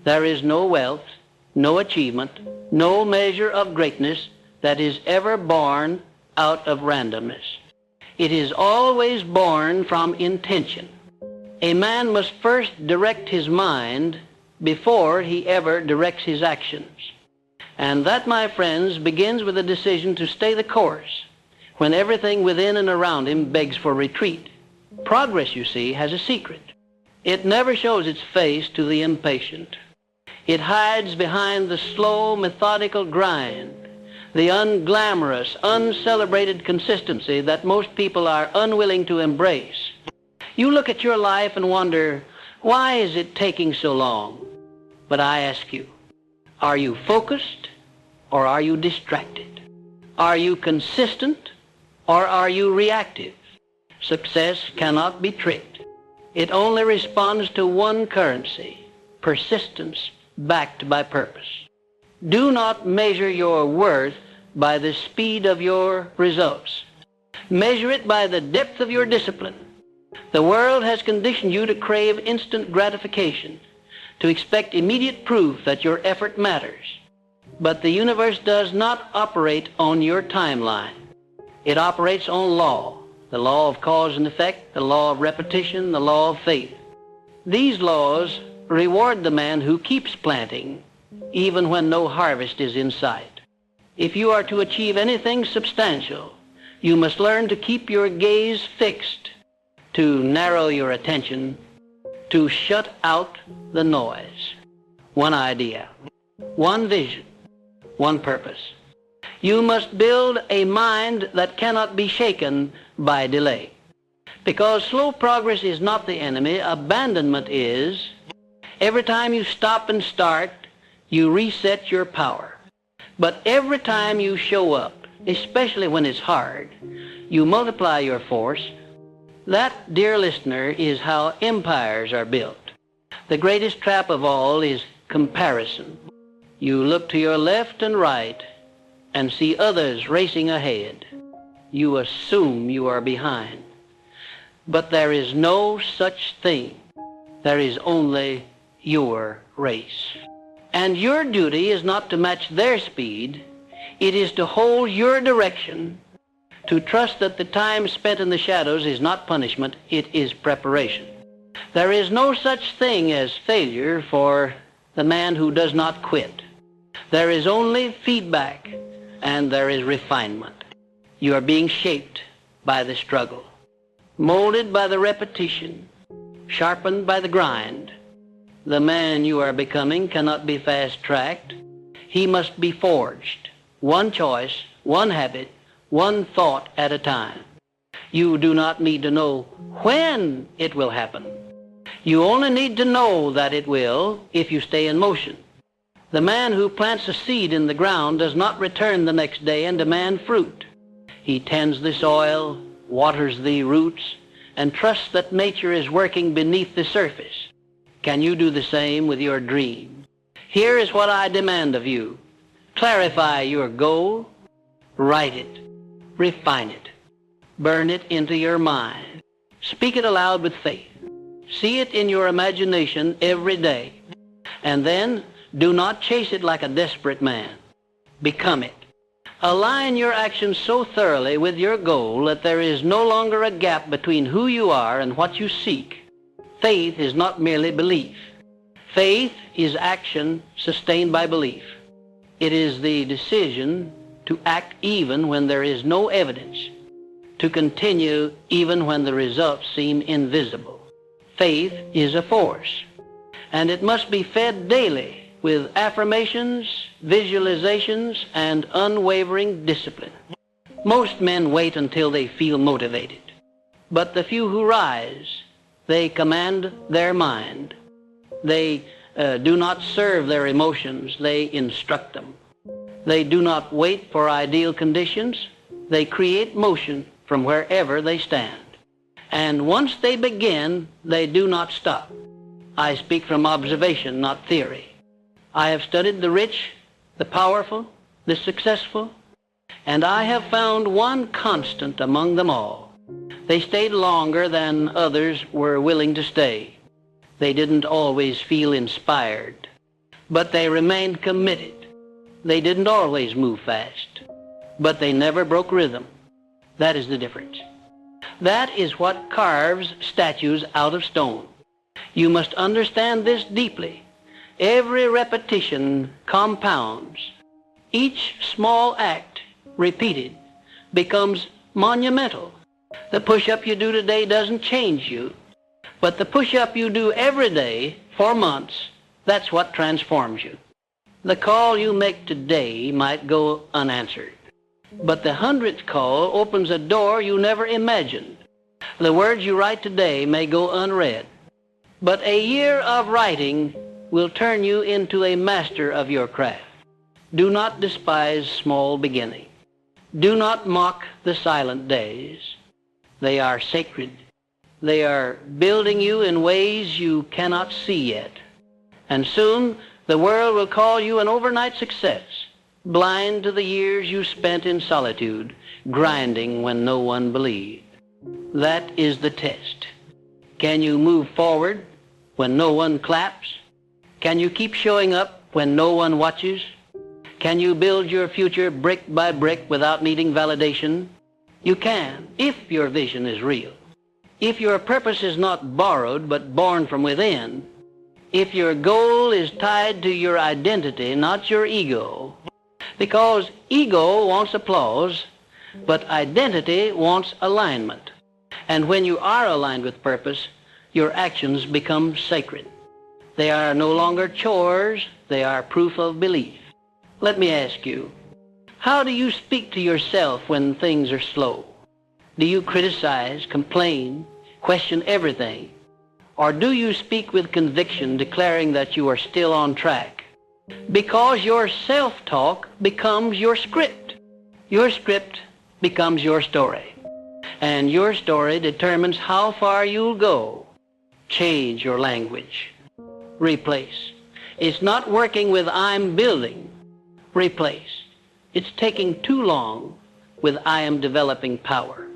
There is no wealth, no achievement, no measure of greatness that is ever born out of randomness. It is always born from intention. A man must first direct his mind before he ever directs his actions. And that, my friends, begins with a decision to stay the course when everything within and around him begs for retreat. Progress, you see, has a secret. It never shows its face to the impatient. It hides behind the slow, methodical grind, the unglamorous, uncelebrated consistency that most people are unwilling to embrace. You look at your life and wonder, why is it taking so long? But I ask you, are you focused or are you distracted? Are you consistent or are you reactive? Success cannot be tricked. It only responds to one currency, persistence backed by purpose. Do not measure your worth by the speed of your results. Measure it by the depth of your discipline. The world has conditioned you to crave instant gratification, to expect immediate proof that your effort matters. But the universe does not operate on your timeline. It operates on law, the law of cause and effect, the law of repetition, the law of faith. These laws reward the man who keeps planting, even when no harvest is in sight. If you are to achieve anything substantial, you must learn to keep your gaze fixed, to narrow your attention, to shut out the noise. One idea, one vision, one purpose. You must build a mind that cannot be shaken by delay. Because slow progress is not the enemy, abandonment is. Every time you stop and start, you reset your power. But every time you show up, especially when it's hard, you multiply your force. That, dear listener, is how empires are built. The greatest trap of all is comparison. You look to your left and right and see others racing ahead. You assume you are behind. But there is no such thing. There is only your race. And your duty is not to match their speed. It is to hold your direction, to trust that the time spent in the shadows is not punishment, it is preparation. There is no such thing as failure for the man who does not quit. There is only feedback and there is refinement. You are being shaped by the struggle, molded by the repetition, sharpened by the grind. The man you are becoming cannot be fast-tracked. He must be forged, one choice, one habit, one thought at a time. You do not need to know when it will happen. You only need to know that it will if you stay in motion. The man who plants a seed in the ground does not return the next day and demand fruit. He tends the soil, waters the roots, and trusts that nature is working beneath the surface. Can you do the same with your dream? Here is what I demand of you. Clarify your goal, write it, refine it, burn it into your mind. Speak it aloud with faith. See it in your imagination every day. And then do not chase it like a desperate man. Become it. Align your actions so thoroughly with your goal that there is no longer a gap between who you are and what you seek. Faith is not merely belief. Faith is action sustained by belief. It is the decision to act even when there is no evidence, to continue even when the results seem invisible. Faith is a force, and it must be fed daily with affirmations, visualizations, and unwavering discipline. Most men wait until they feel motivated, but the few who rise, they command their mind. They do not serve their emotions, they instruct them. They do not wait for ideal conditions, they create motion from wherever they stand. And once they begin, they do not stop. I speak from observation, not theory. I have studied the rich, the powerful, the successful, and I have found one constant among them all. They stayed longer than others were willing to stay. They didn't always feel inspired. but they remained committed. They didn't always move fast, but they never broke rhythm. That is the difference. That is what carves statues out of stone. You must understand this deeply. Every repetition compounds. Each small act repeated becomes monumental. The push-up you do today doesn't change you, but the push-up you do every day for months, that's what transforms you. The call you make today might go unanswered, but the 100th call opens a door you never imagined. The words you write today may go unread, but a year of writing will turn you into a master of your craft. Do not despise small beginning. Do not mock the silent days. They are sacred. They are building you in ways you cannot see yet. And soon the world will call you an overnight success, blind to the years you spent in solitude, grinding when no one believed. That is the test. Can you move forward when no one claps? Can you keep showing up when no one watches? Can you build your future brick by brick without needing validation? You can, if your vision is real. If your purpose is not borrowed but born from within. If your goal is tied to your identity, not your ego. Because ego wants applause, but identity wants alignment. And when you are aligned with purpose, your actions become sacred. They are no longer chores, they are proof of belief. Let me ask you, how do you speak to yourself when things are slow? Do you criticize, complain, question everything? Or do you speak with conviction, declaring that you are still on track? Because your self-talk becomes your script. Your script becomes your story. And your story determines how far you'll go. Change your language. Replace. It's not working with I'm building. Replace. It's taking too long with I am developing power.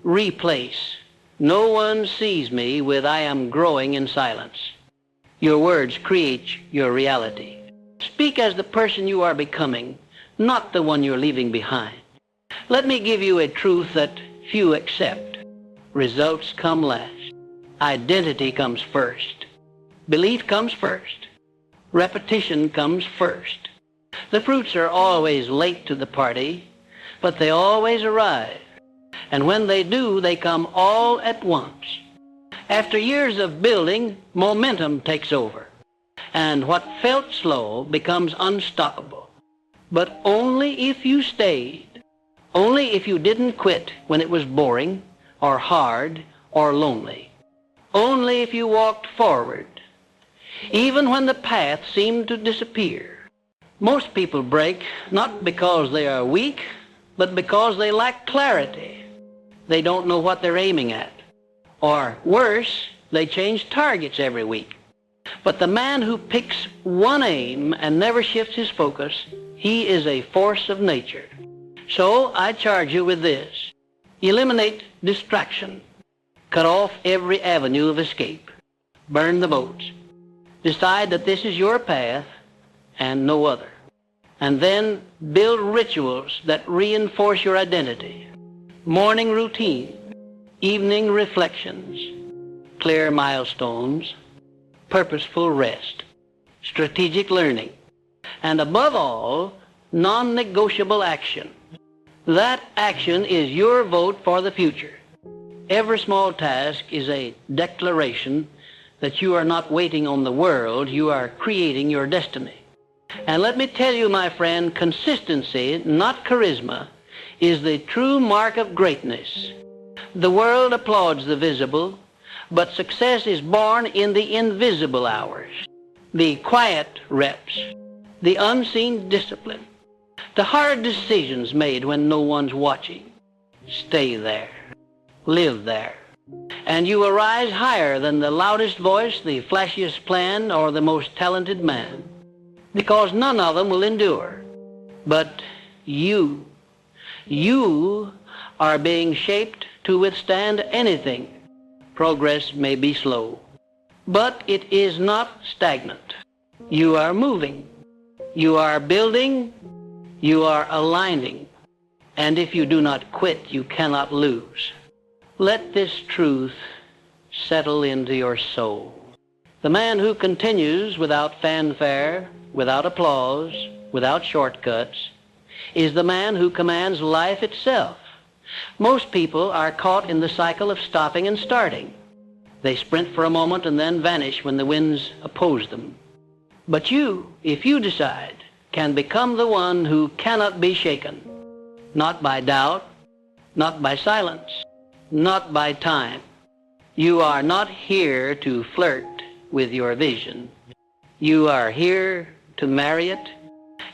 Replace. No one sees me with I am growing in silence. Your words create your reality. Speak as the person you are becoming, not the one you're leaving behind. Let me give you a truth that few accept. Results come last. Identity comes first. Belief comes first. Repetition comes first. The fruits are always late to the party, but they always arrive. And when they do, they come all at once. After years of building, momentum takes over. And what felt slow becomes unstoppable. But only if you stayed. Only if you didn't quit when it was boring, or hard, or lonely. Only if you walked forward, even when the path seemed to disappear. Most people break not because they are weak, but because they lack clarity. They don't know what they're aiming at. Or worse, they change targets every week. But the man who picks one aim and never shifts his focus, he is a force of nature. So I charge you with this. Eliminate distraction. Cut off every avenue of escape. Burn the boats. Decide that this is your path and no other. And then build rituals that reinforce your identity. Morning routine, evening reflections, clear milestones, purposeful rest, strategic learning, and above all, non-negotiable action. That action is your vote for the future. Every small task is a declaration that you are not waiting on the world, you are creating your destiny. And let me tell you, my friend, consistency, not charisma, is the true mark of greatness. The world applauds the visible, but success is born in the invisible hours, the quiet reps, the unseen discipline, the hard decisions made when no one's watching. Stay there. Live there. And you will rise higher than the loudest voice, the flashiest plan, or the most talented man, because none of them will endure. But you are being shaped to withstand anything. Progress may be slow, but it is not stagnant. You are moving. You are building. You are aligning. And if you do not quit, you cannot lose. Let this truth settle into your soul. The man who continues without fanfare, without applause, without shortcuts, is the man who commands life itself. Most people are caught in the cycle of stopping and starting. They sprint for a moment and then vanish when the winds oppose them. But you, if you decide, can become the one who cannot be shaken, not by doubt, not by silence, not by time. You are not here to flirt with your vision. You are here to marry it,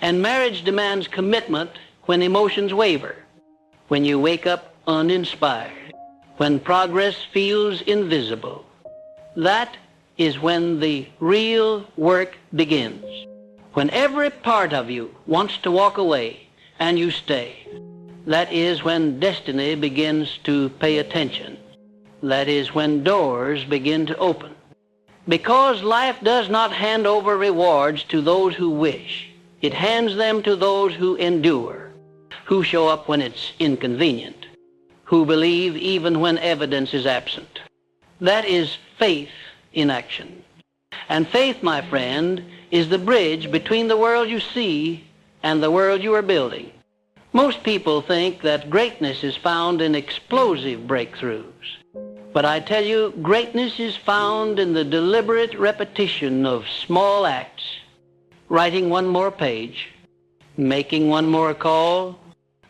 and marriage demands commitment when emotions waver, when you wake up uninspired, when progress feels invisible. That is when the real work begins. When every part of you wants to walk away and you stay, that is when destiny begins to pay attention. That is when doors begin to open. Because life does not hand over rewards to those who wish. It hands them to those who endure, who show up when it's inconvenient, who believe even when evidence is absent. That is faith in action. And faith, my friend, is the bridge between the world you see and the world you are building. Most people think that greatness is found in explosive breakthroughs. But I tell you, greatness is found in the deliberate repetition of small acts, writing one more page, making one more call,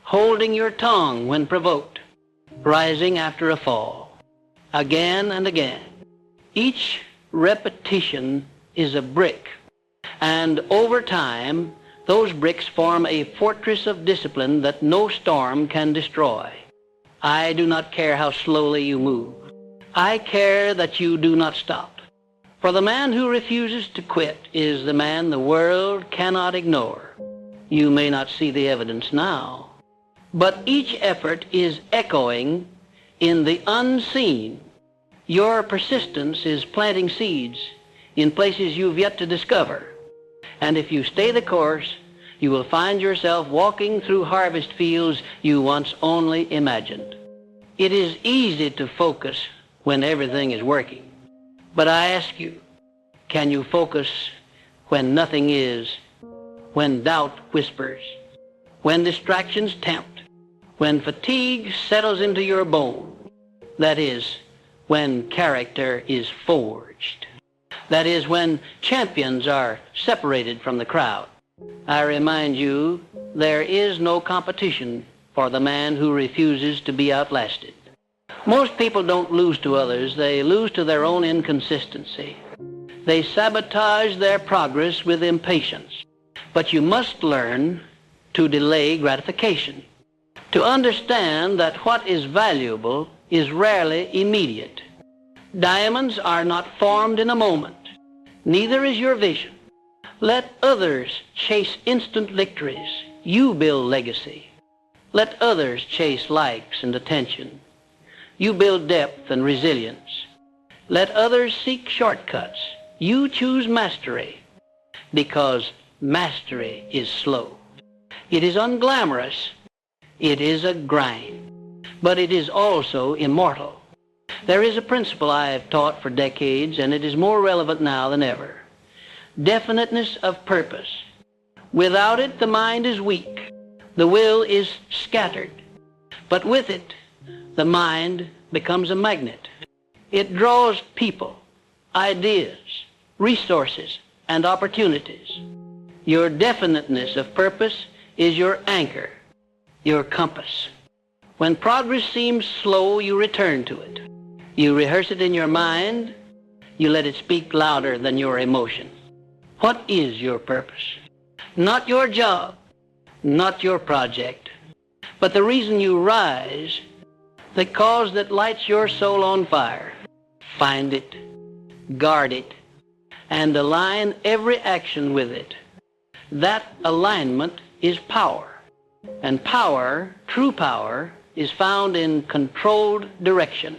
holding your tongue when provoked, rising after a fall, again and again. Each repetition is a brick, and over time, those bricks form a fortress of discipline that no storm can destroy. I do not care how slowly you move. I care that you do not stop. For the man who refuses to quit is the man the world cannot ignore. You may not see the evidence now, but each effort is echoing in the unseen. Your persistence is planting seeds in places you've yet to discover. And if you stay the course, you will find yourself walking through harvest fields you once only imagined. It is easy to focus when everything is working. But I ask you, can you focus when nothing is, when doubt whispers, when distractions tempt, when fatigue settles into your bone? That is, when character is forged. That is, when champions are separated from the crowd. I remind you, there is no competition for the man who refuses to be outlasted. Most people don't lose to others, they lose to their own inconsistency. They sabotage their progress with impatience. But you must learn to delay gratification, to understand that what is valuable is rarely immediate. Diamonds are not formed in a moment. Neither is your vision. Let others chase instant victories. You build legacy. Let others chase likes and attention. You build depth and resilience. Let others seek shortcuts. You choose mastery, because mastery is slow. It is unglamorous. It is a grind, but it is also immortal. There is a principle I have taught for decades, and it is more relevant now than ever. Definiteness of purpose. Without it, the mind is weak. The will is scattered. But with it, the mind becomes a magnet. It draws people, ideas, resources, and opportunities. Your definiteness of purpose is your anchor, your compass. When progress seems slow, you return to it. You rehearse it in your mind. You let it speak louder than your emotion. What is your purpose? Not your job, not your project, but the reason you rise, the cause that lights your soul on fire. Find it, guard it, and align every action with it. That alignment is power. And power, true power, is found in controlled direction.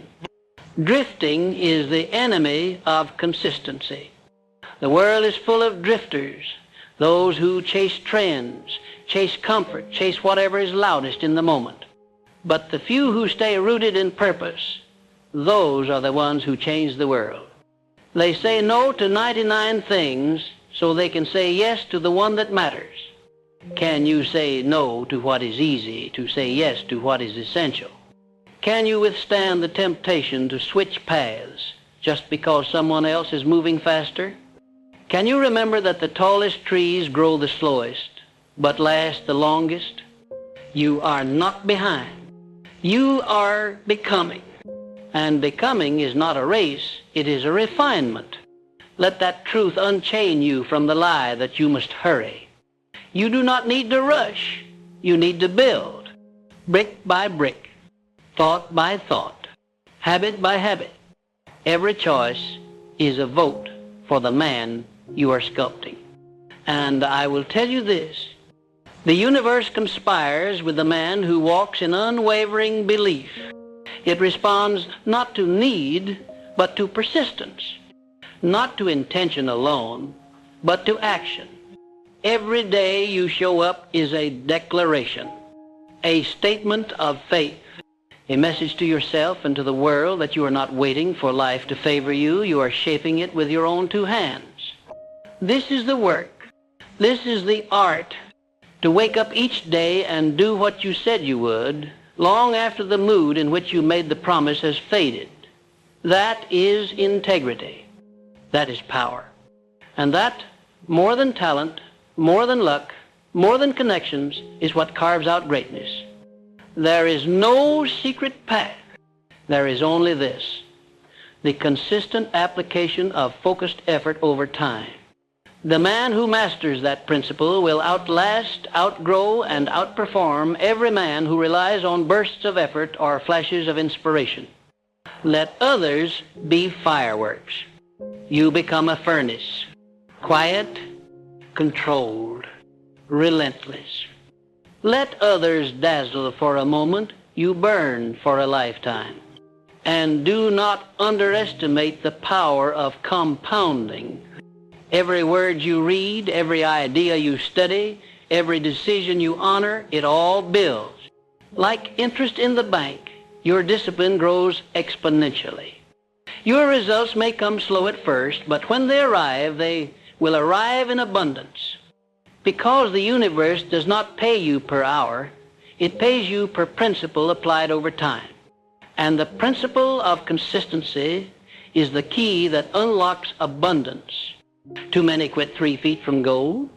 Drifting is the enemy of consistency. The world is full of drifters, those who chase trends, chase comfort, chase whatever is loudest in the moment. But the few who stay rooted in purpose, those are the ones who change the world. They say no to 99 things so they can say yes to the one that matters. Can you say no to what is easy, to say yes to what is essential? Can you withstand the temptation to switch paths just because someone else is moving faster? Can you remember that the tallest trees grow the slowest, but last the longest? You are not behind. You are becoming. And becoming is not a race, it is a refinement. Let that truth unchain you from the lie that you must hurry. You do not need to rush. You need to build, brick by brick, thought by thought, habit by habit. Every choice is a vote for the man you are sculpting. And I will tell you this, the universe conspires with the man who walks in unwavering belief. It responds not to need, but to persistence, not to intention alone, but to action. Every day you show up is a declaration, a statement of faith, a message to yourself and to the world that you are not waiting for life to favor you. You are shaping it with your own two hands. This is the work. This is the art, to wake up each day and do what you said you would, long after the mood in which you made the promise has faded. That is integrity. That is power. And that, more than talent, more than luck, more than connections, is what carves out greatness. There is no secret path. There is only this, the consistent application of focused effort over time. The man who masters that principle will outlast, outgrow, and outperform every man who relies on bursts of effort or flashes of inspiration. Let others be fireworks. You become a furnace, quiet, controlled, relentless. Let others dazzle for a moment, you burn for a lifetime. And do not underestimate the power of compounding. Every word you read, every idea you study, every decision you honor, it all builds. Like interest in the bank, your discipline grows exponentially. Your results may come slow at first, but when they will arrive in abundance. Because the universe does not pay you per hour, it pays you per principle applied over time. And the principle of consistency is the key that unlocks abundance. Too many quit 3 feet from gold.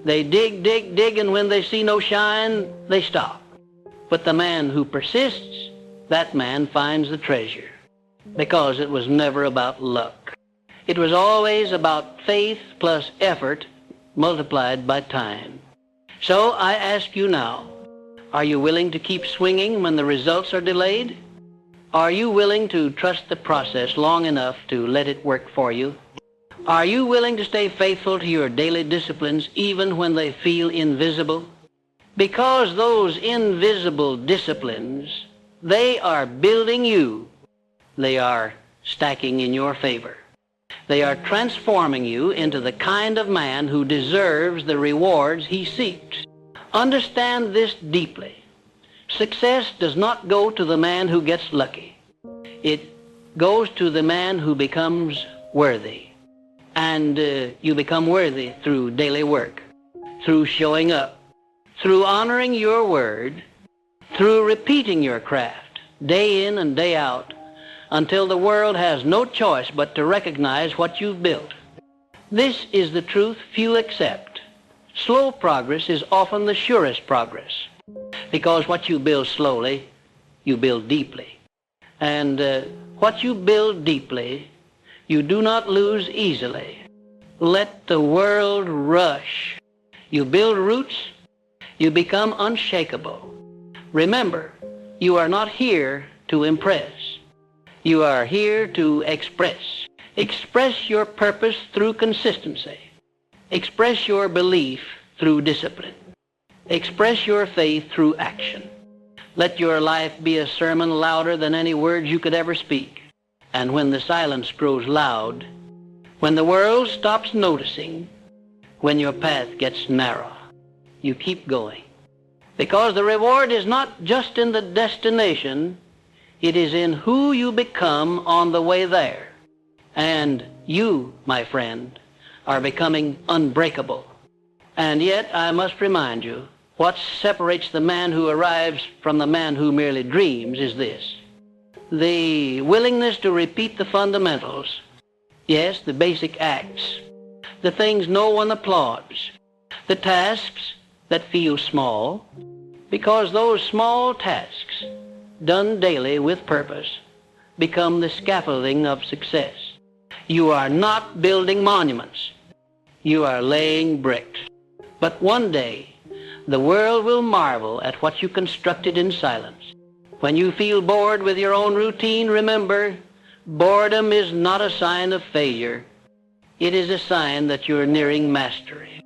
They dig, dig, dig, and when they see no shine, they stop. But the man who persists, that man finds the treasure. Because it was never about luck. It was always about faith plus effort multiplied by time. So I ask you now, are you willing to keep swinging when the results are delayed? Are you willing to trust the process long enough to let it work for you? Are you willing to stay faithful to your daily disciplines even when they feel invisible? Because those invisible disciplines, they are building you. They are stacking in your favor. They are transforming you into the kind of man who deserves the rewards he seeks. Understand this deeply. Success does not go to the man who gets lucky. It goes to the man who becomes worthy. And you become worthy through daily work, through showing up, through honoring your word, through repeating your craft day in and day out until the world has no choice but to recognize what you've built. This is the truth few accept. Slow progress is often the surest progress, because what you build slowly, you build deeply. And what you build deeply, you do not lose easily. Let the world rush. You build roots, you become unshakable. Remember, you are not here to impress. You are here to express. Express your purpose through consistency. Express your belief through discipline. Express your faith through action. Let your life be a sermon louder than any words you could ever speak. And when the silence grows loud, When the world stops noticing, when your path gets narrow, you keep going. Because the reward is not just in the destination, it is in who you become on the way there. And you, my friend, are becoming unbreakable. And yet, I must remind you, what separates the man who arrives from the man who merely dreams is this: the willingness to repeat the fundamentals. Yes, the basic acts, the things no one applauds, the tasks that feel small, because those small tasks, done daily with purpose, become the scaffolding of success. You are not building monuments. You are laying bricks. But one day, the world will marvel at what you constructed in silence. When you feel bored with your own routine, remember, boredom is not a sign of failure. It is a sign that you're nearing mastery.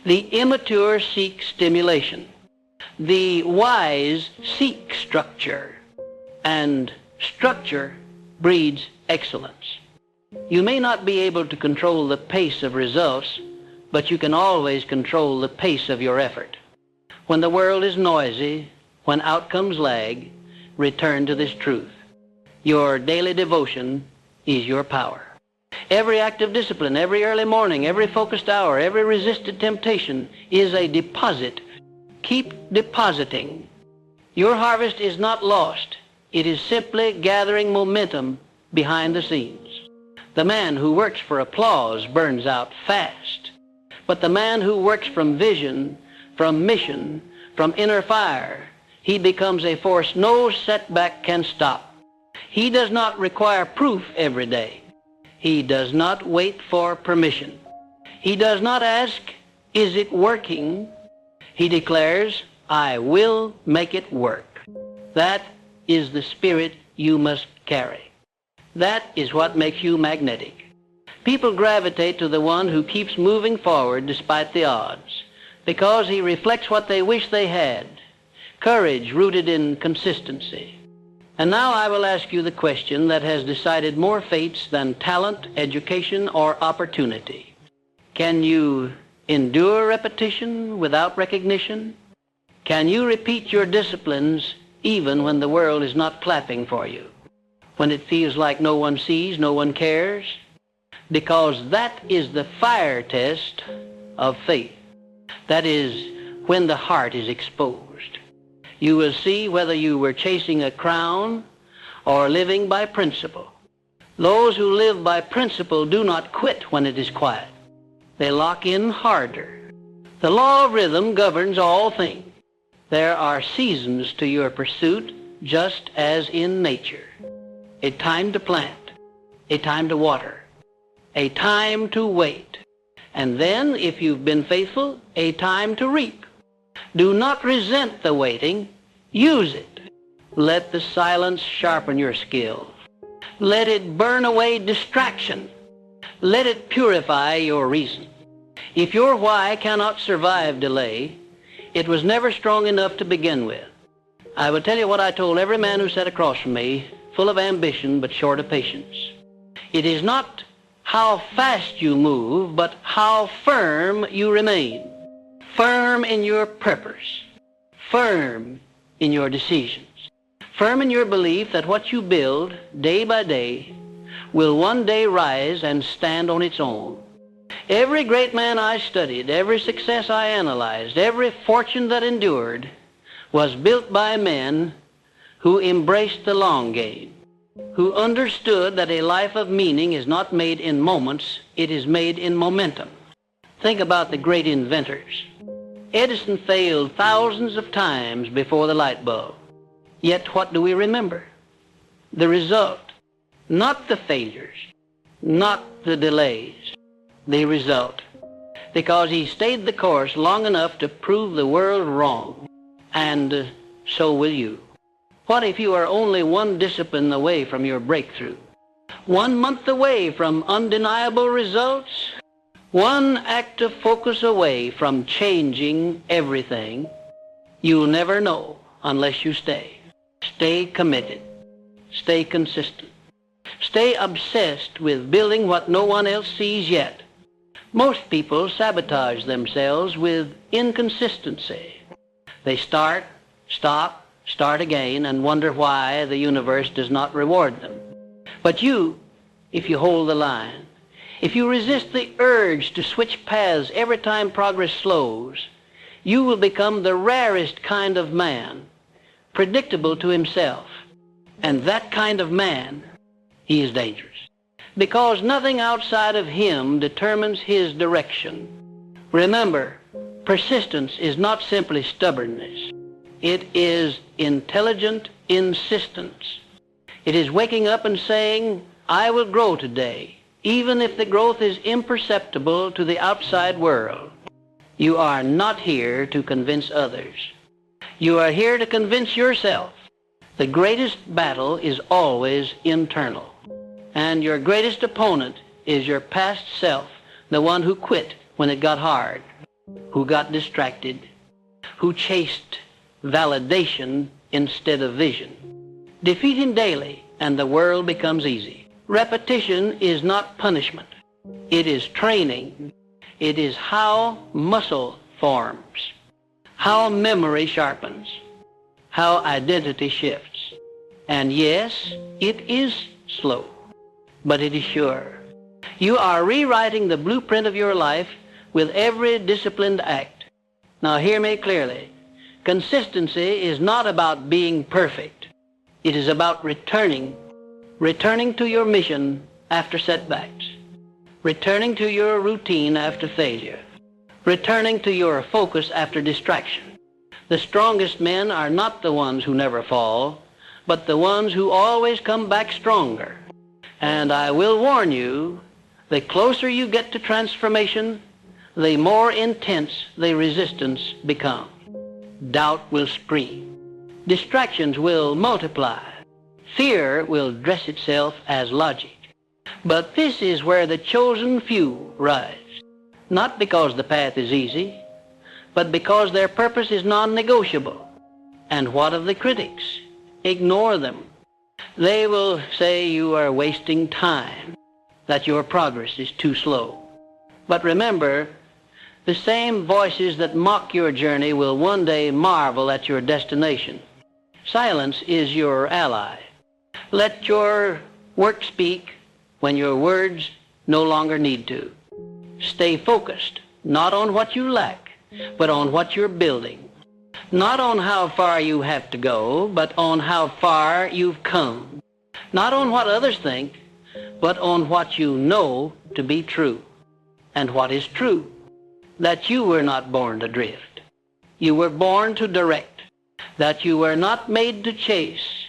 The immature seek stimulation. The wise seek structure. And structure breeds excellence. You may not be able to control the pace of results, but you can always control the pace of your effort. When the world is noisy, when outcomes lag, return to this truth. Your daily devotion is your power. Every act of discipline, every early morning, every focused hour, every resisted temptation is a deposit. Keep depositing. Your harvest is not lost. It is simply gathering momentum behind the scenes. The man who works for applause burns out fast. But the man who works from vision, from mission, from inner fire, he becomes a force no setback can stop. He does not require proof every day. He does not wait for permission. He does not ask, is it working? He declares, I will make it work. That is the spirit you must carry. That is what makes you magnetic. People gravitate to the one who keeps moving forward despite the odds, because he reflects what they wish they had, courage rooted in consistency. And now I will ask you the question that has decided more fates than talent, education, or opportunity. Can you endure repetition without recognition? Can you repeat your disciplines even when the world is not clapping for you? When it feels like no one sees, no one cares? Because that is the fire test of faith. That is when the heart is exposed. You will see whether you were chasing a crown or living by principle. Those who live by principle do not quit when it is quiet. They lock in harder. The law of rhythm governs all things. There are seasons to your pursuit, just as in nature. A time to plant, a time to water, a time to wait, and then, if you've been faithful, a time to reap. Do not resent the waiting. Use it. Let the silence sharpen your skills. Let it burn away distraction. Let it purify your reason. If your why cannot survive delay, it was never strong enough to begin with. I will tell you what I told every man who sat across from me, full of ambition but short of patience. It is not how fast you move, but how firm you remain. Firm in your purpose. Firm in your decisions. Firm in your belief that what you build day by day will one day rise and stand on its own. Every great man I studied, every success I analyzed, every fortune that endured was built by men who embraced the long game, who understood that a life of meaning is not made in moments, it is made in momentum. Think about the great inventors. Edison failed thousands of times before the light bulb. Yet what do we remember? The result. Not the failures, not the delays, the result. Because he stayed the course long enough to prove the world wrong. And so will you. What if you are only one discipline away from your breakthrough? 1 month away from undeniable results? One act of focus away from changing everything? You'll never know unless you stay. Stay committed. Stay consistent. Stay obsessed with building what no one else sees yet. Most people sabotage themselves with inconsistency. They start, stop, start again, and wonder why the universe does not reward them. But you, if you hold the line, if you resist the urge to switch paths every time progress slows, you will become the rarest kind of man, predictable to himself. And that kind of man, he is dangerous. Because nothing outside of him determines his direction. Remember, persistence is not simply stubbornness. It is intelligent insistence. It is waking up and saying, I will grow today, even if the growth is imperceptible to the outside world. You are not here to convince others. You are here to convince yourself. The greatest battle is always internal. And your greatest opponent is your past self, the one who quit when it got hard, who got distracted, who chased validation instead of vision. Defeat him daily, and the world becomes easy. Repetition is not punishment. It is training. It is how muscle forms, how memory sharpens, how identity shifts. And yes, it is slow, but it is sure. You are rewriting the blueprint of your life with every disciplined act. Now hear me clearly. Consistency is not about being perfect. It is about returning to your mission after setbacks, returning to your routine after failure, returning to your focus after distraction. The strongest men are not the ones who never fall, but the ones who always come back stronger. And I will warn you, the closer you get to transformation, the more intense the resistance becomes. Doubt will scream. Distractions will multiply. Fear will dress itself as logic. But this is where the chosen few rise, not because the path is easy, but because their purpose is non-negotiable. And what of the critics? Ignore them. They will say you are wasting time, that your progress is too slow. But remember, the same voices that mock your journey will one day marvel at your destination. Silence is your ally. Let your work speak when your words no longer need to. Stay focused, not on what you lack, but on what you're building. Not on how far you have to go, but on how far you've come. Not on what others think, but on what you know to be true. And what is true? That you were not born to drift. You were born to direct. That you were not made to chase,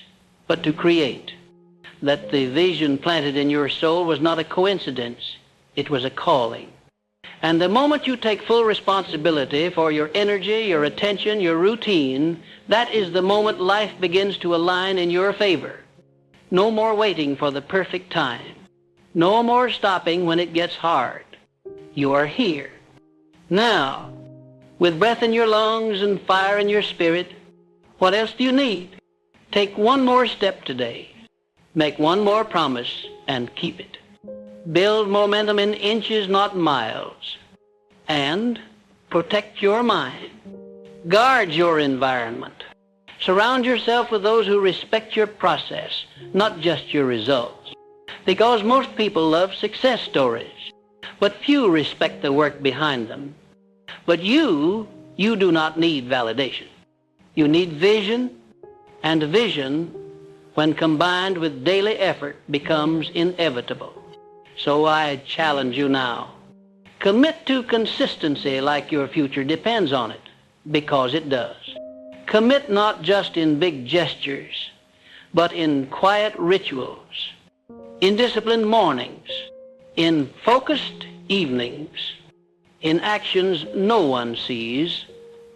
but to create. That the vision planted in your soul was not a coincidence. It was a calling. And the moment you take full responsibility for your energy, your attention, your routine, that is the moment life begins to align in your favor. No more waiting for the perfect time. No more stopping when it gets hard. You are here. Now, with breath in your lungs and fire in your spirit, what else do you need? Take one more step today. Make one more promise and keep it. Build momentum in inches, not miles. And protect your mind. Guard your environment. Surround yourself with those who respect your process, not just your results. Because most people love success stories, but few respect the work behind them. But you do not need validation. You need vision, and vision, when combined with daily effort, becomes inevitable. So I challenge you now. Commit to consistency like your future depends on it, because it does. Commit not just in big gestures, but in quiet rituals, in disciplined mornings, in focused evenings, in actions no one sees,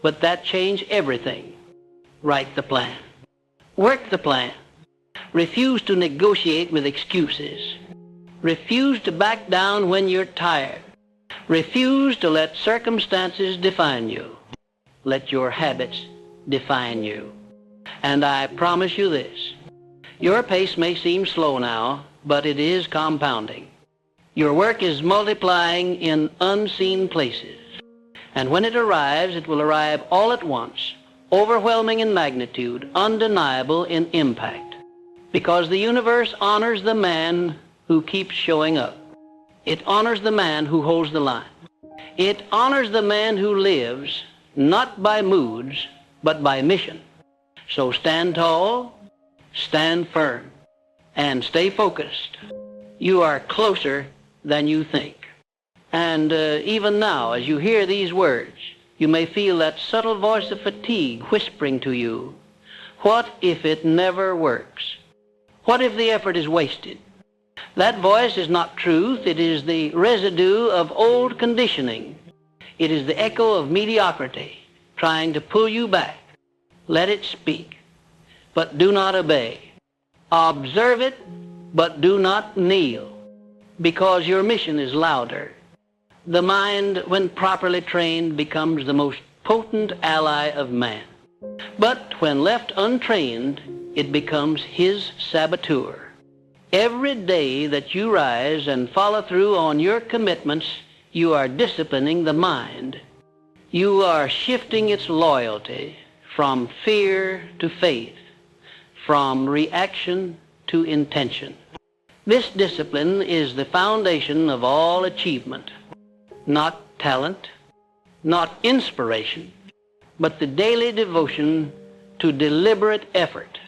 but that change everything. Write the plan. Work the plan. Refuse to negotiate with excuses. Refuse to back down when you're tired. Refuse to let circumstances define you. Let your habits define you. And I promise you this. Your pace may seem slow now, but it is compounding. Your work is multiplying in unseen places. And when it arrives, it will arrive all at once, overwhelming in magnitude, undeniable in impact. Because the universe honors the man who keeps showing up. It honors the man who holds the line. It honors the man who lives, not by moods, but by mission. So stand tall, stand firm, and stay focused. You are closer than you think. And even now, as you hear these words, you may feel that subtle voice of fatigue whispering to you, what if it never works? What if the effort is wasted? That voice is not truth. It is the residue of old conditioning. It is the echo of mediocrity trying to pull you back. Let it speak, but do not obey. Observe it, but do not kneel, because your mission is louder. The mind, when properly trained, becomes the most potent ally of man. But when left untrained, it becomes his saboteur. Every day that you rise and follow through on your commitments, you are disciplining the mind. You are shifting its loyalty from fear to faith, from reaction to intention. This discipline is the foundation of all achievement. Not talent, not inspiration, but the daily devotion to deliberate effort.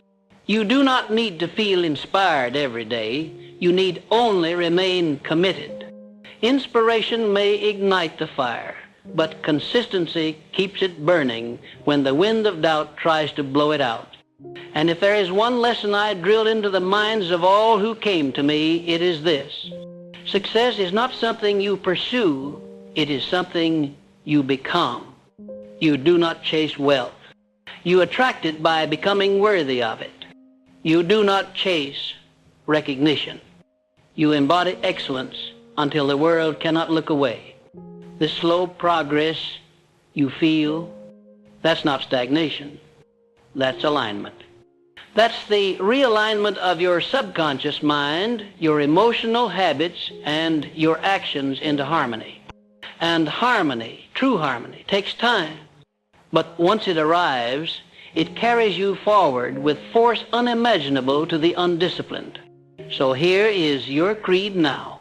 You do not need to feel inspired every day. You need only remain committed. Inspiration may ignite the fire, but consistency keeps it burning when the wind of doubt tries to blow it out. And if there is one lesson I drilled into the minds of all who came to me, it is this. Success is not something you pursue. It is something you become. You do not chase wealth. You attract it by becoming worthy of it. You do not chase recognition. You embody excellence until the world cannot look away. The slow progress you feel, that's not stagnation. That's alignment. That's the realignment of your subconscious mind, your emotional habits, and your actions into harmony. And harmony, true harmony, takes time. But once it arrives, it carries you forward with force unimaginable to the undisciplined. So here is your creed now.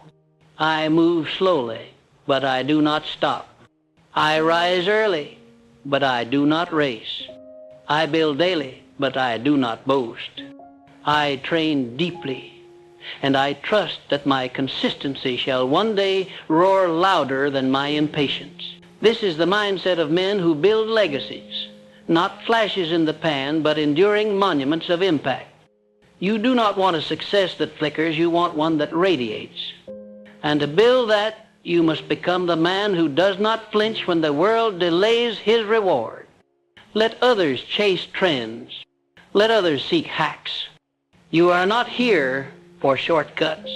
I move slowly, but I do not stop. I rise early, but I do not race. I build daily, but I do not boast. I train deeply, and I trust that my consistency shall one day roar louder than my impatience. This is the mindset of men who build legacies, not flashes in the pan, but enduring monuments of impact. You do not want a success that flickers, you want one that radiates. And to build that, you must become the man who does not flinch when the world delays his reward. Let others chase trends. Let others seek hacks. You are not here for shortcuts.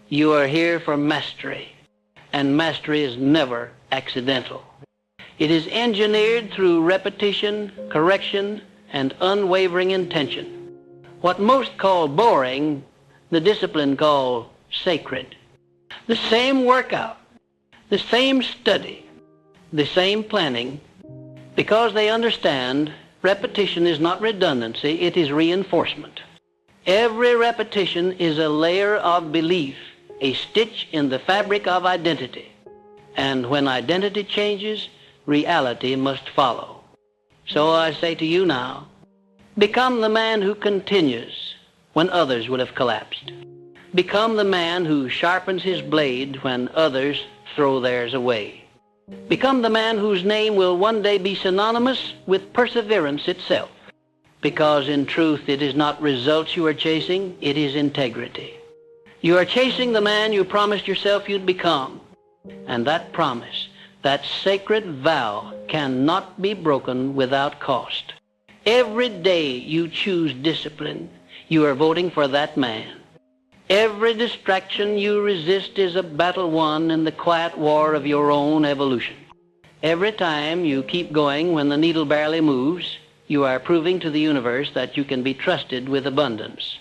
You are here for mastery. And mastery is never accidental. It is engineered through repetition, correction, and unwavering intention. What most call boring, the discipline call sacred. The same workout, the same study, the same planning, because they understand repetition is not redundancy, it is reinforcement. Every repetition is a layer of belief, a stitch in the fabric of identity. And when identity changes, reality must follow. So I say to you now, become the man who continues when others would have collapsed. Become the man who sharpens his blade when others throw theirs away. Become the man whose name will one day be synonymous with perseverance itself. Because in truth, it is not results you are chasing, it is integrity. You are chasing the man you promised yourself you'd become. And that promise, that sacred vow, cannot be broken without cost. Every day you choose discipline, you are voting for that man. Every distraction you resist is a battle won in the quiet war of your own evolution. Every time you keep going when the needle barely moves, you are proving to the universe that you can be trusted with abundance.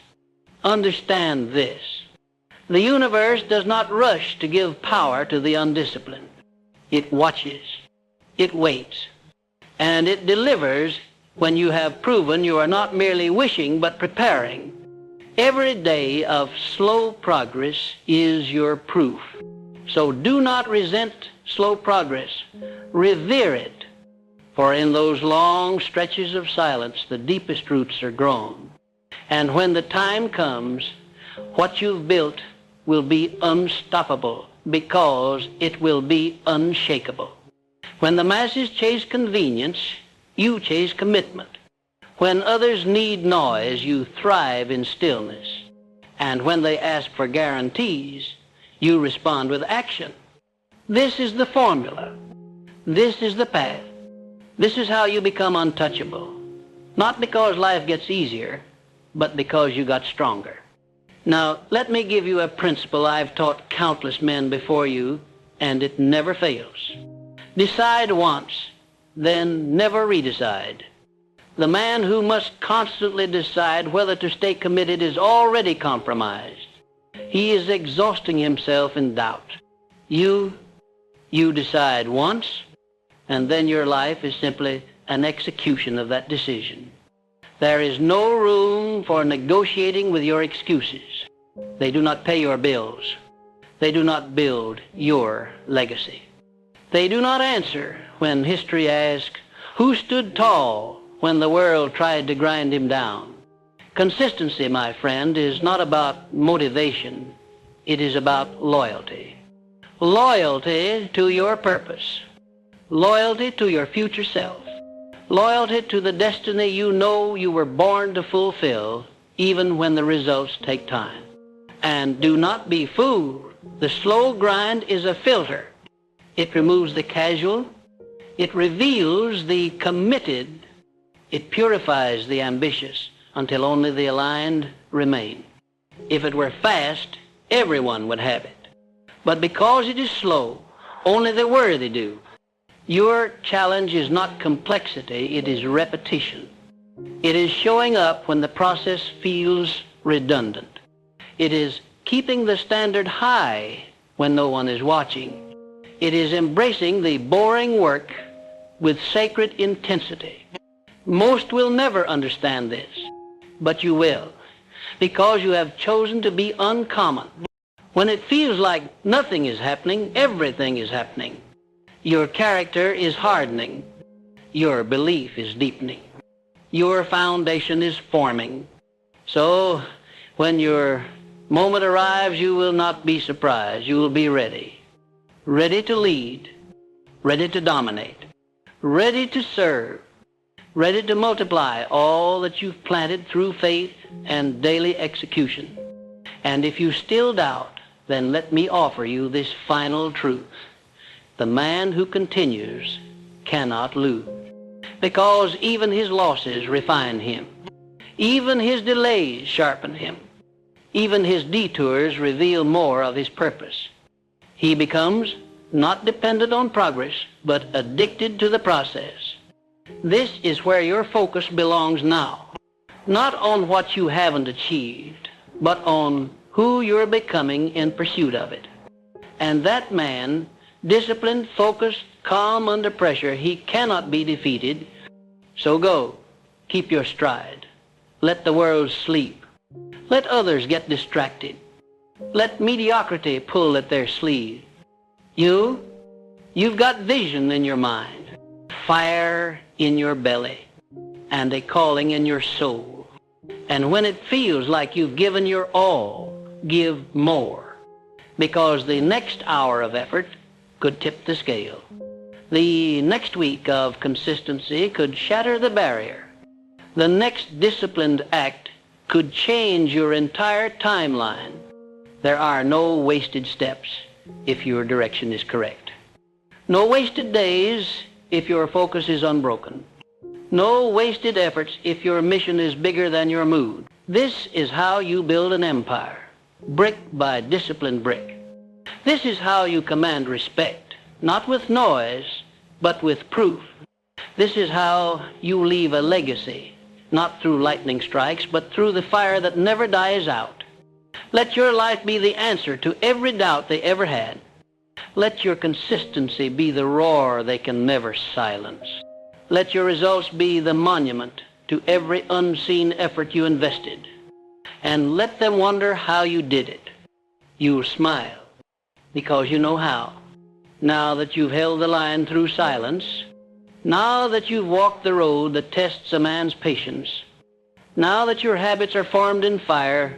Understand this. The universe does not rush to give power to the undisciplined. It watches, it waits, and it delivers when you have proven you are not merely wishing but preparing. Every day of slow progress is your proof. So do not resent slow progress. Revere it, for in those long stretches of silence the deepest roots are grown. And when the time comes, what you've built will be unstoppable because it will be unshakable. When the masses chase convenience, you chase commitment. When others need noise, you thrive in stillness. And when they ask for guarantees, you respond with action. This is the formula. This is the path. This is how you become untouchable. Not because life gets easier, but because you got stronger. Now, let me give you a principle I've taught countless men before you, and it never fails. Decide once, then never redecide. The man who must constantly decide whether to stay committed is already compromised. He is exhausting himself in doubt. You decide once, and then your life is simply an execution of that decision. There is no room for negotiating with your excuses. They do not pay your bills. They do not build your legacy. They do not answer when history asks, who stood tall when the world tried to grind him down? Consistency, my friend, is not about motivation. It is about loyalty. Loyalty to your purpose. Loyalty to your future self. Loyalty to the destiny you know you were born to fulfill, even when the results take time. And do not be fooled. The slow grind is a filter. It removes the casual. It reveals the committed. It purifies the ambitious until only the aligned remain. If it were fast, everyone would have it. But because it is slow, only the worthy do. Your challenge is not complexity, it is repetition. It is showing up when the process feels redundant. It is keeping the standard high when no one is watching. It is embracing the boring work with sacred intensity. Most will never understand this, but you will, because you have chosen to be uncommon. When it feels like nothing is happening, everything is happening. Your character is hardening. Your belief is deepening. Your foundation is forming. So when your moment arrives, you will not be surprised. You will be ready. Ready to lead. Ready to dominate. Ready to serve. Ready to multiply all that you've planted through faith and daily execution. And if you still doubt, then let me offer you this final truth. The man who continues cannot lose, because even his losses refine him. Even his delays sharpen him. Even his detours reveal more of his purpose. He becomes not dependent on progress, but addicted to the process. This is where your focus belongs now, not on what you haven't achieved, but on who you're becoming in pursuit of it. And that man, disciplined, focused, calm under pressure, he cannot be defeated. So go, keep your stride. Let the world sleep. Let others get distracted. Let mediocrity pull at their sleeve. You've got vision in your mind, fire in your belly, and a calling in your soul. And when it feels like you've given your all, give more, because the next hour of effort could tip the scale. The next week of consistency could shatter the barrier. The next disciplined act could change your entire timeline. There are no wasted steps if your direction is correct. No wasted days if your focus is unbroken. No wasted efforts if your mission is bigger than your mood. This is how you build an empire, brick by disciplined brick. This is how you command respect, not with noise, but with proof. This is how you leave a legacy, not through lightning strikes, but through the fire that never dies out. Let your life be the answer to every doubt they ever had. Let your consistency be the roar they can never silence. Let your results be the monument to every unseen effort you invested. And let them wonder how you did it. You'll smile because you know how. Now that you've held the line through silence, now that you've walked the road that tests a man's patience, now that your habits are formed in fire,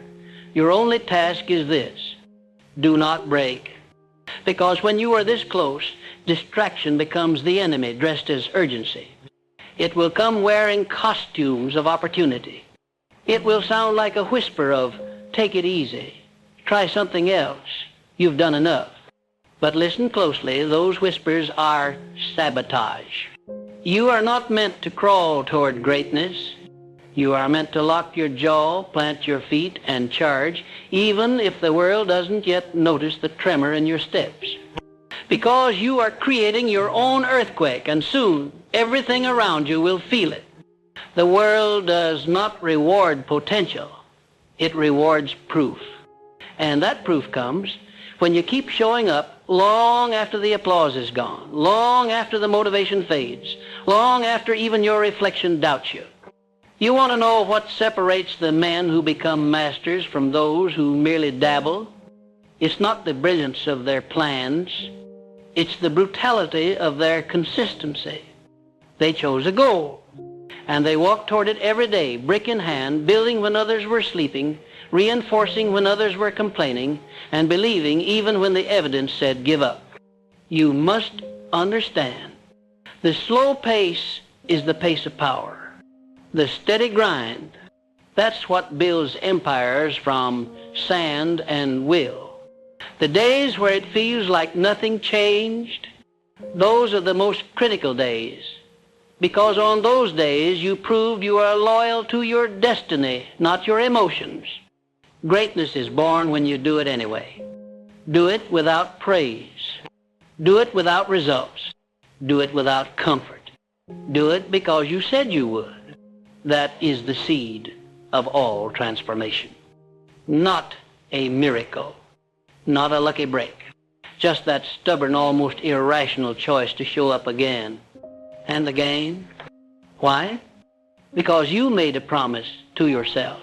your only task is this: do not break. Because when you are this close, distraction becomes the enemy dressed as urgency. It will come wearing costumes of opportunity. It will sound like a whisper of, take it easy, try something else, you've done enough. But listen closely, those whispers are sabotage. You are not meant to crawl toward greatness. You are meant to lock your jaw, plant your feet, and charge, even if the world doesn't yet notice the tremor in your steps. Because you are creating your own earthquake, and soon everything around you will feel it. The world does not reward potential. It rewards proof. And that proof comes when you keep showing up long after the applause is gone, long after the motivation fades, long after even your reflection doubts you. You want to know what separates the men who become masters from those who merely dabble? It's not the brilliance of their plans. It's the brutality of their consistency. They chose a goal, and they walked toward it every day, brick in hand, building when others were sleeping, reinforcing when others were complaining, and believing even when the evidence said give up. You must understand, the slow pace is the pace of power. The steady grind, that's what builds empires from sand and will. The days where it feels like nothing changed, those are the most critical days. Because on those days you proved you are loyal to your destiny, not your emotions. Greatness is born when you do it anyway. Do it without praise. Do it without results. Do it without comfort. Do it because you said you would. That is the seed of all transformation. Not a miracle, not a lucky break, just that stubborn, almost irrational choice to show up again and again. Why? Because you made a promise to yourself.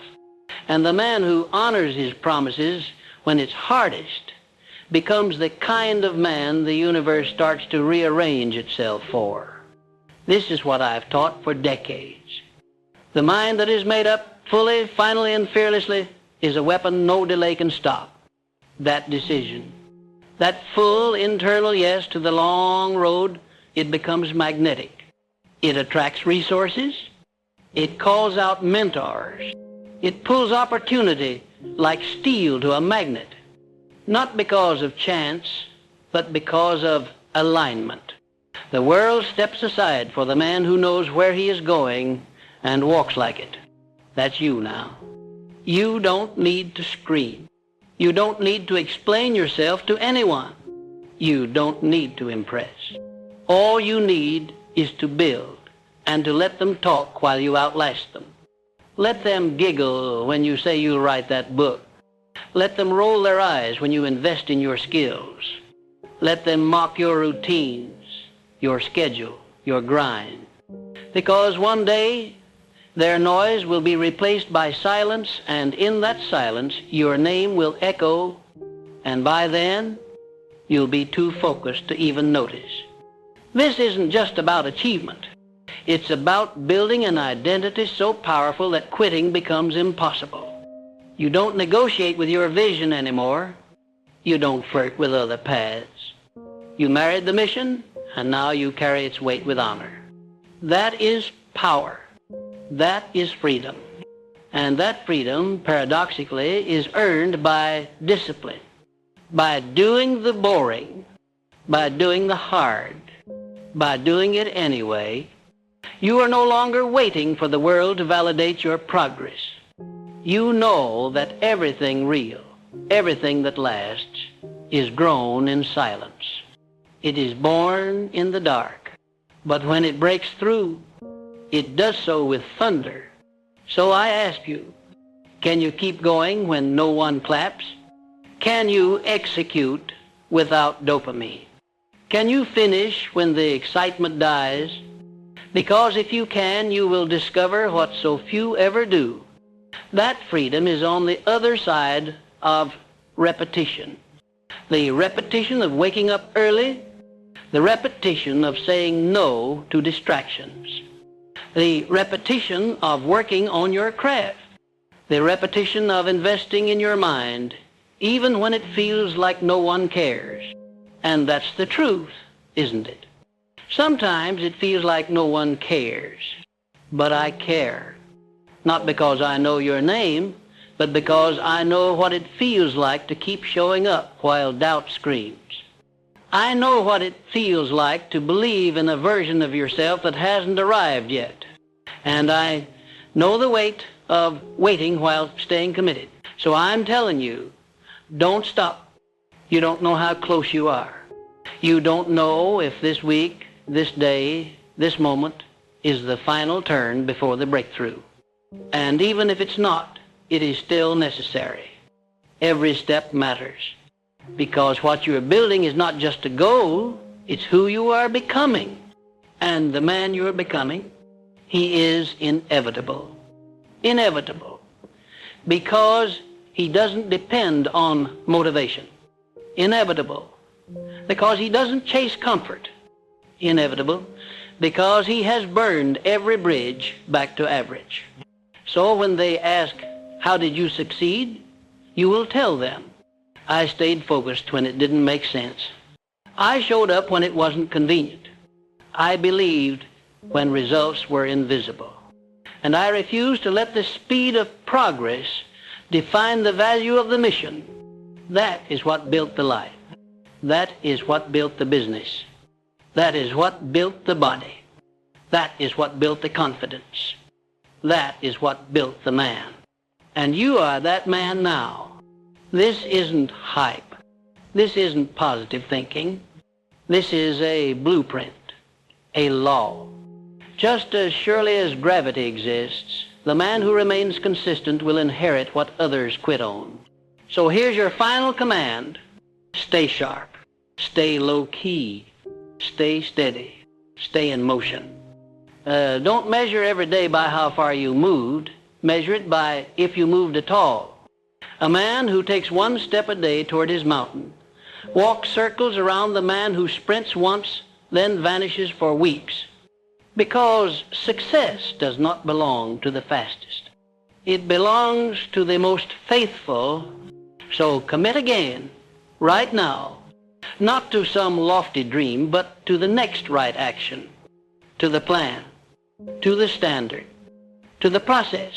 And the man who honors his promises when it's hardest becomes the kind of man the universe starts to rearrange itself for. This is what I've taught for decades. The mind that is made up fully, finally, and fearlessly is a weapon no delay can stop. That decision, that full internal yes to the long road, it becomes magnetic. It attracts resources. It calls out mentors. It pulls opportunity like steel to a magnet, not because of chance, but because of alignment. The world steps aside for the man who knows where he is going and walks like it. That's you now. You don't need to scream. You don't need to explain yourself to anyone. You don't need to impress. All you need is to build and to let them talk while you outlast them. Let them giggle when you say you'll write that book. Let them roll their eyes when you invest in your skills. Let them mock your routines, your schedule, your grind. Because one day, their noise will be replaced by silence, and in that silence, your name will echo, and by then, you'll be too focused to even notice. This isn't just about achievement. It's about building an identity so powerful that quitting becomes impossible. You don't negotiate with your vision anymore. You don't flirt with other paths. You married the mission, and now you carry its weight with honor. That is power. That is freedom. And that freedom, paradoxically, is earned by discipline, by doing the boring, by doing the hard, by doing it anyway. You are no longer waiting for the world to validate your progress. You know that everything real, everything that lasts, is grown in silence. It is born in the dark. But when it breaks through, it does so with thunder. So I ask you, Can you keep going when no one claps? Can you execute without dopamine? Can you finish when the excitement dies? Because if you can, you will discover what so few ever do. That freedom is on the other side of repetition. The repetition of waking up early, the repetition of saying no to distractions, the repetition of working on your craft, the repetition of investing in your mind, even when it feels like no one cares. And that's the truth, isn't it? Sometimes it feels like no one cares, but I care. Not because I know your name, but because I know what it feels like to keep showing up while doubt screams. I know what it feels like to believe in a version of yourself that hasn't arrived yet. And I know the weight of waiting while staying committed. So I'm telling you, don't stop. You don't know how close you are. You don't know if this week, this day, this moment is the final turn before the breakthrough. And even if it's not, it is still necessary. Every step matters. Because what you're building is not just a goal, it's who you are becoming. And the man you're becoming, he is inevitable. Inevitable. Because he doesn't depend on motivation. Inevitable. Because he doesn't chase comfort. Inevitable. Because he has burned every bridge back to average. So when they ask, how did you succeed? You will tell them, I stayed focused when it didn't make sense. I showed up when it wasn't convenient. I believed when results were invisible. And I refused to let the speed of progress define the value of the mission. That is what built the life. That is what built the business. That is what built the body. That is what built the confidence. That is what built the man. And you are that man now. This isn't hype. This isn't positive thinking. This is a blueprint, a law. Just as surely as gravity exists, the man who remains consistent will inherit what others quit on. So here's your final command. Stay sharp. Stay low-key. Stay steady. Stay in motion. Don't measure every day by how far you moved. Measure it by if you moved at all. A man who takes one step a day toward his mountain walks circles around the man who sprints once, then vanishes for weeks. Because success does not belong to the fastest. It belongs to the most faithful. So commit again, right now, not to some lofty dream, but to the next right action, to the plan, to the standard, to the process.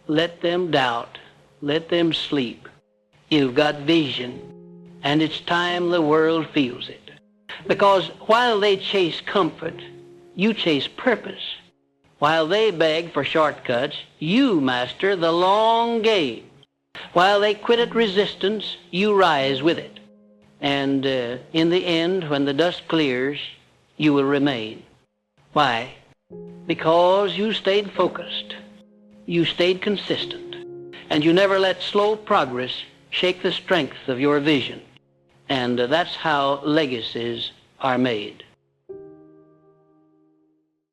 Let them doubt. Let them sleep. You've got vision, and it's time the world feels it. Because while they chase comfort, you chase purpose. While they beg for shortcuts, you master the long game. While they quit at resistance, you rise with it. And in the end, when the dust clears, you will remain. Why? Because you stayed focused. You stayed consistent. And you never let slow progress shake the strength of your vision. And that's how legacies are made.